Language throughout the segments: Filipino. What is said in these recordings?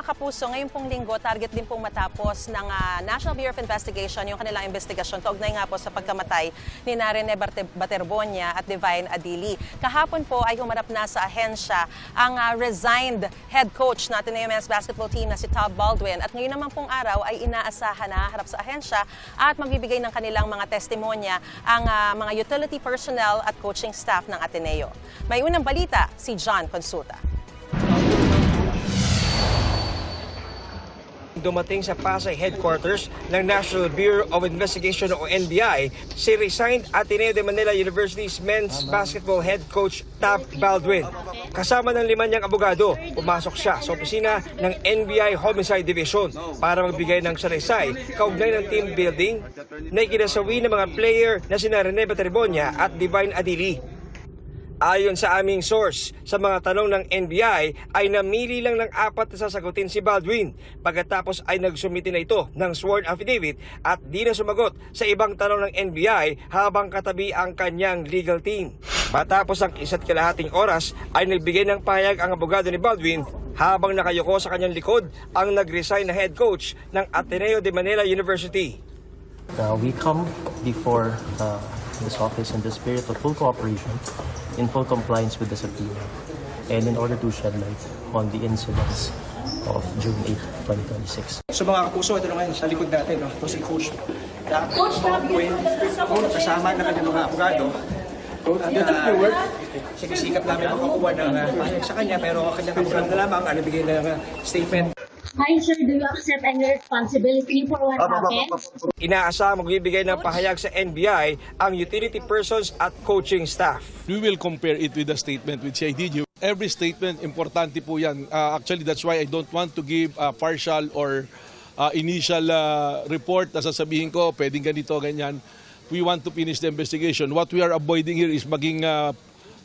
kapuso, ngayon pong linggo, target din pong matapos ng National Bureau of Investigation yung kanilang investigasyon kaugnay nga po sa pagkamatay ni Narine Baterbonia at Divine Adili. Kahapon po ay humarap na sa ahensya ang resigned head coach natin ng men's basketball team na si Todd Baldwin. At ngayon naman pong araw ay inaasahan na harap sa ahensya at magbibigay ng kanilang mga testimonya ang mga utility personnel at coaching staff ng Ateneo. May unang balita, si John Consulta. Dumating sa Pasay headquarters ng National Bureau of Investigation o NBI si resigned Ateneo de Manila University's men's basketball head coach Todd Baldwin. Kasama ng 5 niyang abogado, pumasok siya sa opisina ng NBI Homicide Division para magbigay ng salaysay kaugnay ng team building na ikinasawi ng mga player na sina Rene Baterbonia at Divine Adili. Ayon sa aming source, sa mga tanong ng NBI ay namili lang ng 4 na sasagutin si Baldwin. Pagkatapos ay nagsumiti na ito ng sworn affidavit at di na sumagot sa ibang tanong ng NBI habang katabi ang kanyang legal team. Matapos ang 1.5 oras ay nagbigay ng pahayag ang abogado ni Baldwin habang nakayuko sa kanyang likod ang nag-resign na head coach ng Ateneo de Manila University. We come before this office in the spirit of full cooperation, in full compliance with the subpoena, and in order to shed light on the incidents of June 8, 2026. So mga kapuso, ito na ngayon sa likod natin, no? Ito si Coach Baldwin, kasama na kanyang mga abogado. Sinikap namin makakuha ng pahayag sa kanya, pero kanyang abogado na lamang ang nabigay ng statement. Hi sir, do you accept any responsibility for what happened? Inaasahang magbibigay ng pahayag sa NBI ang utility persons at coaching staff. We will compare it with the statement which I did. Every statement, importante po yan. Actually, that's why I don't want to give a partial or initial report na sasabihin ko, pwedeng ganito, ganyan. We want to finish the investigation. What we are avoiding here is maging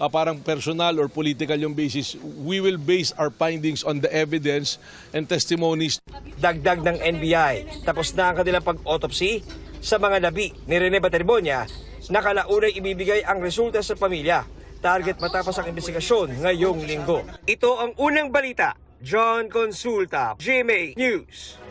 parang personal or political yung basis. We will base our findings on the evidence and testimonies. Dagdag ng NBI, tapos na ang kanilang pag-autopsy sa mga nabi ni Rene Baterbonia na kalaunay ibibigay ang resulta sa pamilya. Target matapos ang investigasyon ngayong linggo. Ito ang unang balita. John Consulta, GMA News.